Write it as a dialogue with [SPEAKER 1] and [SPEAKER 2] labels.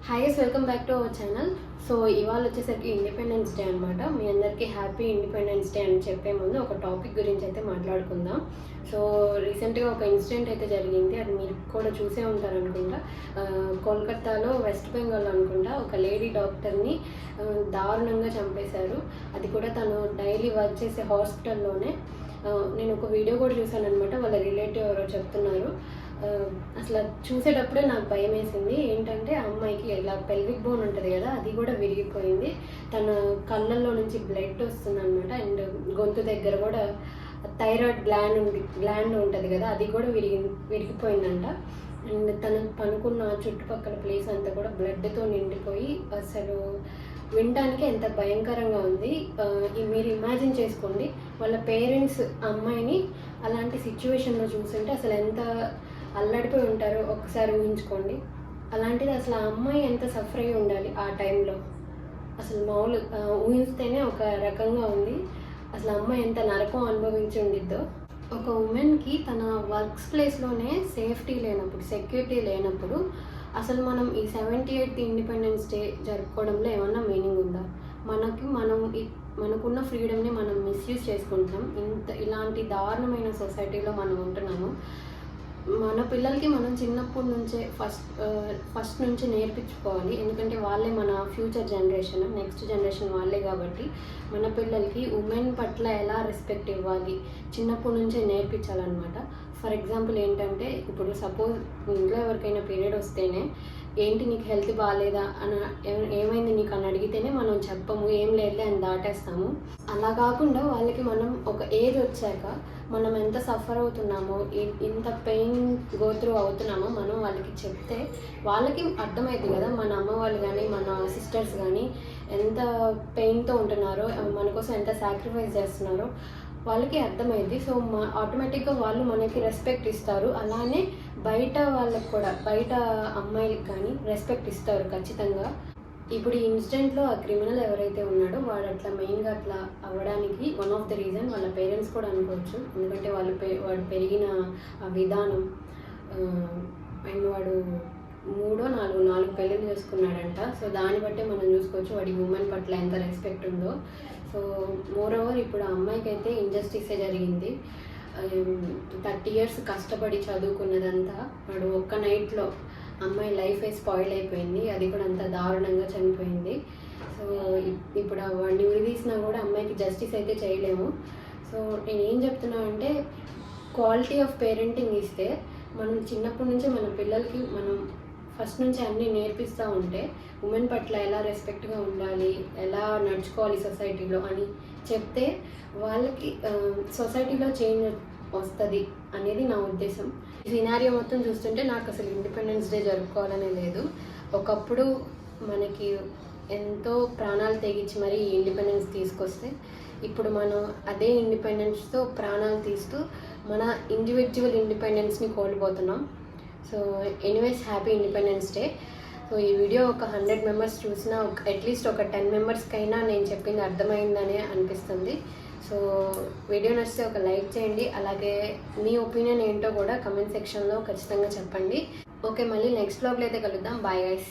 [SPEAKER 1] Hi guys, welcome back to our channel. So ఇవాళ వచ్చేసరికి independence day అనమాట. మీ అందరికీ హ్యాపీ ఇండిపెండెన్స్ డే అని చెప్పే ముందు ఒక టాపిక్ గురించి అయితే మాట్లాడుకుందాం. సో రీసెంట్గా ఒక ఇన్సిడెంట్ అయితే జరిగింది, అది మీరు కూడా చూసే ఉంటారు అనుకుంటా. కోల్కతాలో వెస్ట్ బెంగాల్ అనుకుంటా ఒక లేడీ డాక్టర్ని దారుణంగా చంపేశారు. అది కూడా తను డైలీ వర్క్ చేసే హాస్పిటల్లోనే. నేను ఒక వీడియో కూడా చూశాను అనమాట. వాళ్ళ రిలేటివ్ ఎవరో చెప్తున్నారు. అసలు చూసేటప్పుడే నాకు భయం వేసింది. ఏంటంటే ఆ అమ్మాయికి ఇలా పెల్విక్ బోన్ ఉంటుంది కదా, అది కూడా విరిగిపోయింది. తన కళ్ళల్లో నుంచి బ్లడ్ వస్తుంది అనమాట. అండ్ గొంతు దగ్గర కూడా థైరాయిడ్ గ్లాండ్ ఉంటుంది కదా, అది కూడా విరిగిపోయిందంట. అండ్ తను పనుకున్న చుట్టుపక్కల ప్లేస్ అంతా కూడా బ్లడ్తో నిండిపోయి అసలు వినడానికి ఎంత భయంకరంగా ఉంది. మీరు ఇమాజిన్ చేసుకోండి, వాళ్ళ పేరెంట్స్ అమ్మాయిని అలాంటి సిచ్యువేషన్లో చూస్తుంటే అసలు ఎంత అల్లడిపోయి ఉంటారో ఒకసారి ఊహించుకోండి. అలాంటిది అసలు ఆ అమ్మాయి ఎంత సఫర్ అయి ఉండాలి ఆ టైంలో. అసలు ఊహిస్తేనే ఒక రకంగా ఉంది. అసలు అమ్మాయి ఎంత నరకం అనుభవించి ఉండిద్దో. ఒక ఉమెన్కి తన వర్క్స్ ప్లేస్లోనే సేఫ్టీ లేనప్పుడు, సెక్యూరిటీ లేనప్పుడు అసలు మనం ఈ 78th ఇండిపెండెన్స్ డే జరుపుకోవడంలో ఏమన్నా మీనింగ్ ఉందా? మనకున్న ఫ్రీడమ్ని మనం మిస్యూజ్ చేసుకుంటున్నాం. ఇలాంటి దారుణమైన సొసైటీలో మనం ఉంటున్నాము. మన పిల్లలకి మనం చిన్నప్పటి నుంచే ఫస్ట్ నుంచి నేర్పించుకోవాలి. ఎందుకంటే వాళ్ళే మన ఫ్యూచర్ జనరేషన్, నెక్స్ట్ జనరేషన్ వాళ్ళే. కాబట్టి మన పిల్లలకి ఉమెన్ పట్ల ఎలా రెస్పెక్ట్ ఇవ్వాలి చిన్నప్పటి నుంచే నేర్పించాలన్నమాట. ఫర్ ఎగ్జాంపుల్ ఏంటంటే, ఇప్పుడు సపోజ్ ఇంట్లో ఎవరికైనా పీరియడ్ వస్తేనే ఏంటి నీకు హెల్త్ బాగాలేదా అని, ఏమైంది నీకు అని అడిగితేనే మనం చెప్పము, ఏం లేదులే అని దాటేస్తాము. అలా కాకుండా వాళ్ళకి మనం ఒక ఏజ్ వచ్చాక మనం ఎంత సఫర్ అవుతున్నామో, ఇంత పెయిన్ గోత్రూ అవుతున్నామో మనం వాళ్ళకి చెప్తే వాళ్ళకి అర్థమవుతుంది కదా. మన అమ్మ వాళ్ళు కానీ మన సిస్టర్స్ కానీ ఎంత పెయిన్తో ఉంటున్నారో, మన కోసం ఎంత సాక్రిఫైస్ చేస్తున్నారో వాళ్ళకి అర్థమైంది. సో ఆటోమేటిక్గా వాళ్ళు మనకి రెస్పెక్ట్ ఇస్తారు. అలానే బయట వాళ్ళకి కూడా, బయట అమ్మాయిలకు కానీ రెస్పెక్ట్ ఇస్తారు ఖచ్చితంగా. ఇప్పుడు ఈ ఇన్సిడెంట్లో ఆ క్రిమినల్ ఎవరైతే ఉన్నాడో వాడు అట్లా మెయిన్గా అట్లా అవ్వడానికి వన్ ఆఫ్ ద రీజన్ వాళ్ళ పేరెంట్స్ కూడా అనుకోవచ్చు. ఎందుకంటే వాడు పెరిగిన విధానం, అండ్ వాడు 4 పెళ్ళిళ్ళు చేసుకున్నాడంట. సో దాన్ని బట్టే మనం చూసుకోవచ్చు వాడి ఉమెన్ పట్ల ఎంత రెస్పెక్ట్ ఉందో. సో మోరోవర్ ఇప్పుడు ఆ అమ్మాయికి అయితే ఇంజస్టిసే జరిగింది. 30 years కష్టపడి చదువుకున్నదంతా వాడు ఒక్క నైట్లో అమ్మాయి లైఫే స్పాయిల్ అయిపోయింది. అది కూడా అంత దారుణంగా చనిపోయింది. సో ఇప్పుడు వాడిని ఉరిదీసినా కూడా అమ్మాయికి జస్టిస్ అయితే చేయలేము. సో నేను ఏం చెప్తున్నా అంటే, క్వాలిటీ ఆఫ్ పేరెంటింగ్ ఇస్తే మనం చిన్నప్పటి నుంచి మన పిల్లలకి మనం ఫస్ట్ నుంచి అన్నీ నేర్పిస్తూ ఉంటే ఉమెన్ పట్ల ఎలా రెస్పెక్ట్గా ఉండాలి, ఎలా నడుచుకోవాలి సొసైటీలో అని చెప్తే వాళ్ళకి సొసైటీలో చేంజ్ వస్తుంది అనేది నా ఉద్దేశం. ఈ సినారియో మొత్తం చూస్తుంటే నాకు అసలు ఇండిపెండెన్స్ డే జరుపుకోవాలనే లేదు. ఒకప్పుడు మనకి ఎంతో ప్రాణాలు తెగించి మరి ఈ ఇండిపెండెన్స్ తీసుకొస్తే ఇప్పుడు మనం అదే ఇండిపెండెన్స్తో ప్రాణాలు తీస్తూ మన ఇండివిజువల్ ఇండిపెండెన్స్ని కోల్పోతున్నాం. So anyways, happy independence day. So ఈ వీడియో ఒక 100 members చూసినా అట్లీస్ట్ ఒక 10 membersకైనా నేను చెప్పింది అర్థమైందనే అనిపిస్తుంది. సో వీడియో నచ్చితే ఒక లైక్ చేయండి. అలాగే మీ ఒపీనియన్ ఏంటో కూడా కమెంట్ సెక్షన్లో ఖచ్చితంగా చెప్పండి. ఓకే, మళ్ళీ నెక్స్ట్ వ్లాగ్లో అయితే కలుద్దాం. Bye guys.